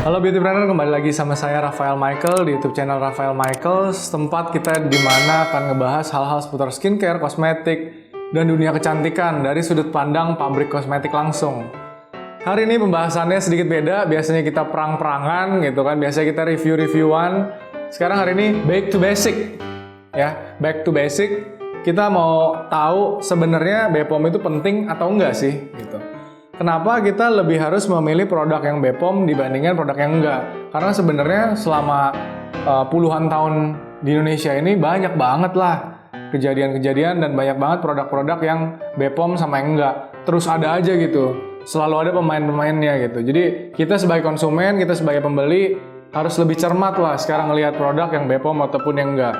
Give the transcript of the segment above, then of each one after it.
Halo Beautypreneur, kembali lagi sama saya Rafael Michael di YouTube channel Rafael Michael. Tempat kita di mana akan ngebahas hal-hal seputar skincare, kosmetik, dan dunia kecantikan dari sudut pandang pabrik kosmetik langsung. Hari ini pembahasannya sedikit beda, biasanya kita perang-perangan gitu kan, biasanya kita review-reviewan. Sekarang hari ini back to basic. Ya, back to basic. Kita mau tahu sebenarnya BPOM itu penting atau enggak sih gitu. Kenapa kita lebih harus memilih produk yang BPOM dibandingkan produk yang enggak? Karena sebenarnya selama puluhan tahun di Indonesia ini banyak banget lah kejadian-kejadian dan banyak banget produk-produk yang BPOM sama yang enggak. Terus ada aja gitu, selalu ada pemain-pemainnya gitu. Jadi kita sebagai konsumen, kita sebagai pembeli harus lebih cermat lah sekarang ngelihat produk yang BPOM ataupun yang enggak.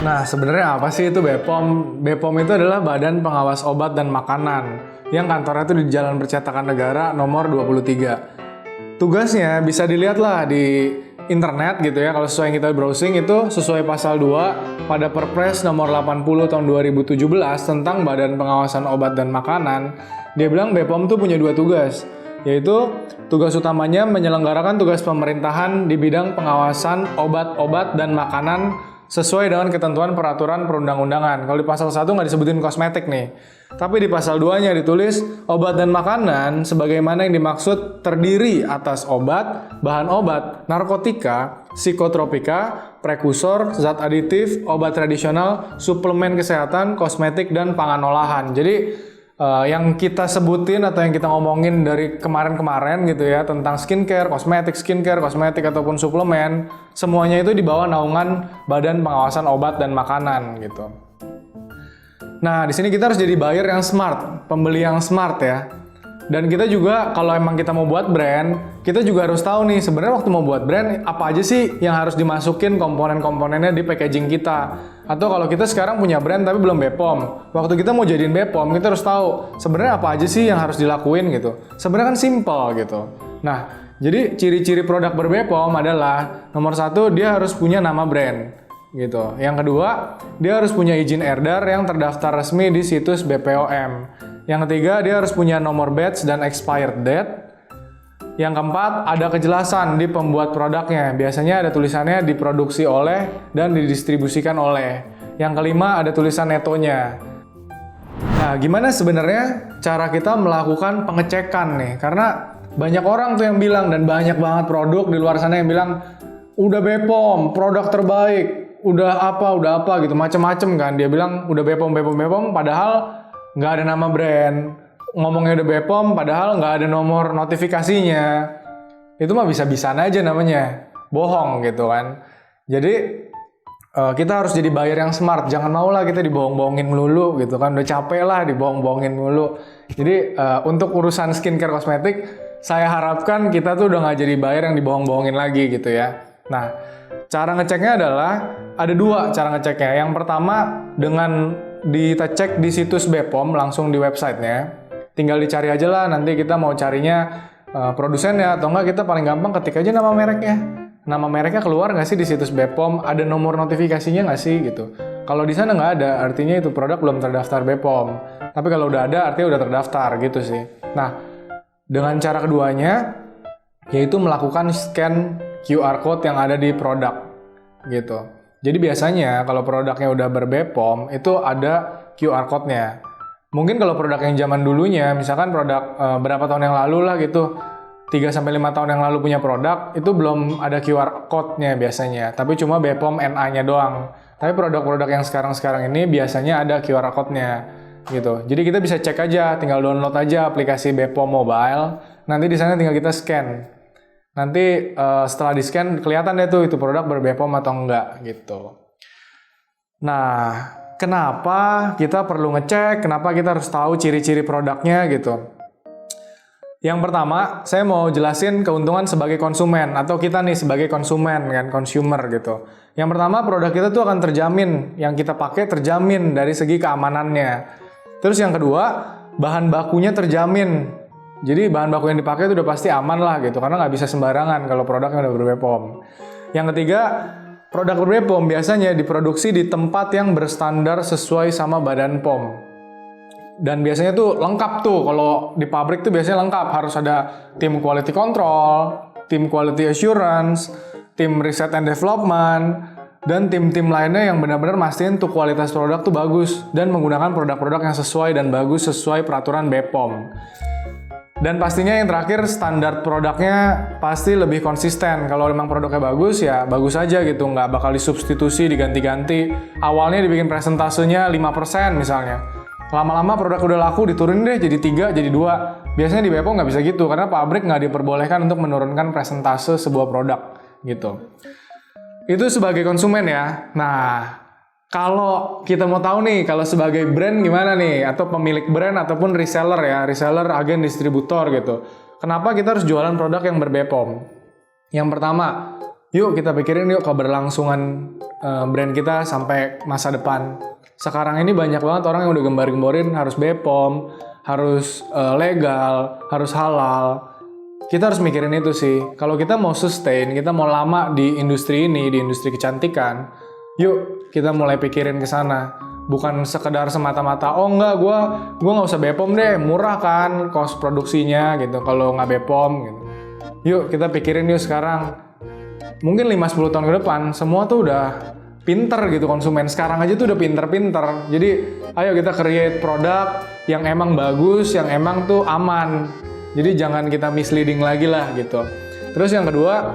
Nah, sebenarnya apa sih itu BPOM? BPOM itu adalah Badan Pengawas Obat dan Makanan yang kantornya itu di Jalan Percetakan Negara nomor 23. Tugasnya bisa dilihat lah di internet gitu ya. Kalau sesuai yang kita browsing itu sesuai pasal 2 pada Perpres nomor 80 tahun 2017 tentang Badan Pengawasan Obat dan Makanan. Dia bilang BPOM tuh punya 2 tugas, yaitu tugas utamanya menyelenggarakan tugas pemerintahan di bidang pengawasan obat-obat dan makanan sesuai dengan ketentuan peraturan perundang-undangan. Kalau di pasal 1 nggak disebutin kosmetik nih. Tapi di pasal 2-nya ditulis obat dan makanan sebagaimana yang dimaksud terdiri atas obat, bahan obat, narkotika, psikotropika, prekursor, zat aditif, obat tradisional, suplemen kesehatan, kosmetik, dan pangan olahan. Jadi yang kita sebutin atau yang kita ngomongin dari kemarin-kemarin gitu ya tentang skincare, kosmetik ataupun suplemen, semuanya itu di bawah naungan Badan Pengawasan Obat dan Makanan gitu. Nah, di sini kita harus jadi buyer yang smart, pembeli yang smart ya. Dan kita juga kalau emang kita mau buat brand, kita juga harus tahu nih sebenarnya waktu mau buat brand apa aja sih yang harus dimasukin komponen-komponennya di packaging kita. Atau kalau kita sekarang punya brand tapi belum BPOM, waktu kita mau jadiin BPOM kita harus tahu sebenarnya apa aja sih yang harus dilakuin gitu. Sebenarnya kan simple gitu. Nah, jadi ciri-ciri produk ber-BPOM adalah nomor 1 dia harus punya nama brand gitu. Yang kedua, dia harus punya izin edar yang terdaftar resmi di situs BPOM. Yang ketiga, dia harus punya nomor batch dan expired date. Yang keempat, ada kejelasan di pembuat produknya. Biasanya ada tulisannya diproduksi oleh dan didistribusikan oleh. Yang kelima, ada tulisan netonya. Nah, gimana sebenarnya cara kita melakukan pengecekan nih? Karena banyak orang tuh yang bilang, dan banyak banget produk di luar sana yang bilang, udah BPOM, produk terbaik, udah apa gitu, macem-macem kan. Dia bilang udah BPOM, padahal nggak ada nama brand. Ngomongnya udah BPOM padahal nggak ada nomor notifikasinya. Itu mah bisa-bisaan aja namanya. Bohong gitu kan. Jadi kita harus jadi buyer yang smart. Jangan mau lah kita dibohong-bohongin melulu gitu kan. Udah capek lah dibohong-bohongin melulu. Jadi untuk urusan skincare kosmetik, saya harapkan kita tuh udah nggak jadi buyer yang dibohong-bohongin lagi gitu ya. Nah, cara ngeceknya adalah ada 2 cara ngeceknya. Yang pertama dengan dicek di situs BPOM langsung di websitenya. Tinggal dicari aja lah, nanti kita mau carinya produsennya atau enggak kita paling gampang ketik aja nama mereknya. Nama mereknya keluar nggak sih di situs BPOM, ada nomor notifikasinya nggak sih gitu. Kalau di sana nggak ada, artinya itu produk belum terdaftar BPOM. Tapi kalau udah ada, artinya udah terdaftar gitu sih. Nah, dengan cara keduanya, yaitu melakukan scan QR code yang ada di produk gitu. Jadi biasanya kalau produknya udah ber-BPOM, itu ada QR code-nya. Mungkin kalau produk yang zaman dulunya, misalkan produk berapa tahun yang lalu lah gitu, 3-5 tahun yang lalu punya produk, itu belum ada QR code-nya biasanya, tapi cuma BPOM NA-nya doang. Tapi produk-produk yang sekarang-sekarang ini biasanya ada QR code-nya gitu. Jadi kita bisa cek aja, tinggal download aja aplikasi BPOM Mobile, nanti di sana tinggal kita scan. Nanti setelah di-scan kelihatan deh tuh itu produk ber-BPOM atau enggak gitu. Nah, kenapa kita perlu ngecek, kenapa kita harus tahu ciri-ciri produknya gitu. Yang pertama, saya mau jelasin keuntungan sebagai konsumen atau kita nih sebagai konsumen kan, consumer gitu. Yang pertama, produk kita tuh akan terjamin, yang kita pakai terjamin dari segi keamanannya. Terus yang kedua, bahan bakunya terjamin. Jadi bahan baku yang dipakai itu udah pasti aman lah gitu, karena nggak bisa sembarangan kalau produknya udah ber-BPOM. Yang ketiga, produk ber-BPOM biasanya diproduksi di tempat yang berstandar sesuai sama Badan POM. Dan biasanya tuh lengkap tuh, kalau di pabrik tuh biasanya lengkap, harus ada tim quality control, tim quality assurance, tim research and development, dan tim-tim lainnya yang benar-benar mastiin tuh kualitas produk tuh bagus dan menggunakan produk-produk yang sesuai dan bagus sesuai peraturan BPOM. Dan pastinya yang terakhir, standar produknya pasti lebih konsisten. Kalau memang produknya bagus, ya bagus aja gitu. Nggak bakal disubstitusi, diganti-ganti. Awalnya dibikin presentasenya 5% misalnya. Lama-lama produk udah laku, diturunin deh jadi 3, jadi 2. Biasanya di BPOM nggak bisa gitu, karena pabrik nggak diperbolehkan untuk menurunkan presentase sebuah produk gitu. Itu sebagai konsumen ya. Nah, kalau kita mau tahu nih, kalau sebagai brand gimana nih, atau pemilik brand ataupun reseller ya, reseller, agen, distributor gitu. Kenapa kita harus jualan produk yang ber-BPOM? Yang pertama, yuk kita pikirin yuk keberlangsungan brand kita sampai masa depan. Sekarang ini banyak banget orang yang udah gembar-gemborin harus BPOM, harus legal, harus halal. Kita harus mikirin itu sih. Kalau kita mau sustain, kita mau lama di industri ini, di industri kecantikan, yuk kita mulai pikirin ke sana. Bukan sekedar semata-mata, oh enggak, gua nggak usah BPOM deh, murah kan cost produksinya gitu kalau nggak BPOM gitu. Yuk kita pikirin yuk sekarang. Mungkin 5-10 tahun ke depan semua tuh udah pinter gitu konsumen. Sekarang aja tuh udah pinter-pinter. Jadi ayo kita create produk yang emang bagus, yang emang tuh aman. Jadi jangan kita misleading lagi lah gitu. Terus yang kedua,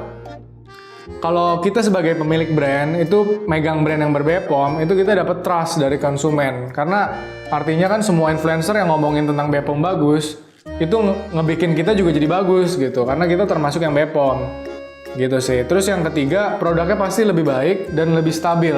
kalau kita sebagai pemilik brand itu megang brand yang ber-BPOM, itu kita dapat trust dari konsumen. Karena artinya kan semua influencer yang ngomongin tentang BPOM bagus, itu ngebikin kita juga jadi bagus gitu. Karena kita termasuk yang BPOM gitu sih. Terus yang ketiga, produknya pasti lebih baik dan lebih stabil.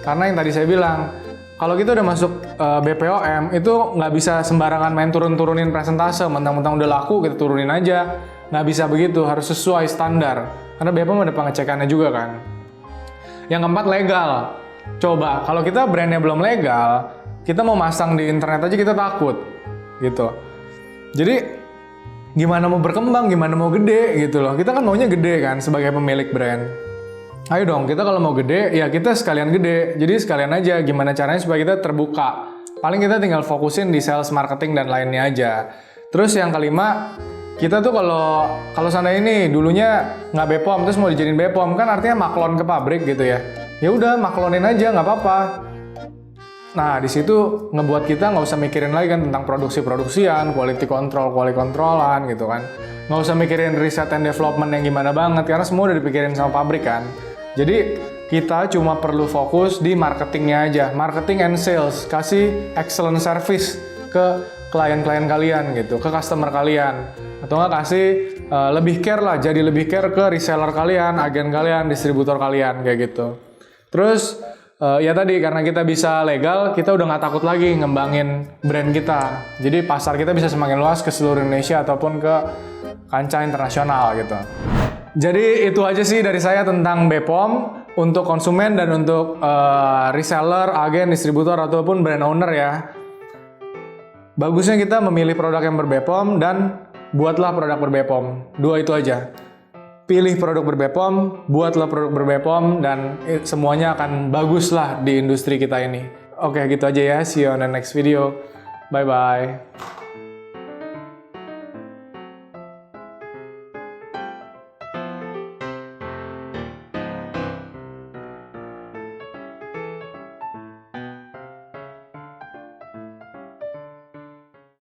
Karena yang tadi saya bilang, kalau kita udah masuk BPOM, itu nggak bisa sembarangan main turun-turunin presentase. Mentang-mentang udah laku, kita turunin aja. Nggak bisa begitu, harus sesuai standar. Karena BPOM ada pengecekannya juga kan. Yang keempat, legal. Coba, kalau kita brandnya belum legal, kita mau masang di internet aja kita takut. Gitu. Jadi, gimana mau berkembang, gimana mau gede gitu loh. Kita kan maunya gede kan sebagai pemilik brand. Ayo dong, kita kalau mau gede, ya kita sekalian gede. Jadi sekalian aja gimana caranya supaya kita terbuka. Paling kita tinggal fokusin di sales, marketing, dan lainnya aja. Terus yang kelima, kita tuh kalau sana ini dulunya nggak BPOM terus mau dijadiin BPOM kan artinya maklon ke pabrik gitu ya. Ya udah maklonin aja nggak apa-apa. Nah di situ ngebuat kita nggak usah mikirin lagi kan tentang produksian, quality controlan gitu kan. Nggak usah mikirin research and development yang gimana banget karena semua udah dipikirin sama pabrik kan. Jadi kita cuma perlu fokus di marketingnya aja, marketing and sales, kasih excellent service ke klien-klien kalian gitu, ke customer kalian. Atau nggak kasih lebih care lah, jadi lebih care ke reseller kalian, agen kalian, distributor kalian, kayak gitu. Terus, ya tadi, karena kita bisa legal, kita udah nggak takut lagi ngembangin brand kita. Jadi pasar kita bisa semakin luas ke seluruh Indonesia ataupun ke kancah internasional gitu. Jadi itu aja sih dari saya tentang BPOM untuk konsumen dan untuk reseller, agen, distributor, ataupun brand owner ya. Bagusnya kita memilih produk yang ber-BPOM dan buatlah produk ber-BPOM. Dua itu aja. Pilih produk ber-BPOM, buatlah produk ber-BPOM, dan semuanya akan bagus lah di industri kita ini. Oke, gitu aja ya. See you on the next video. Bye-bye.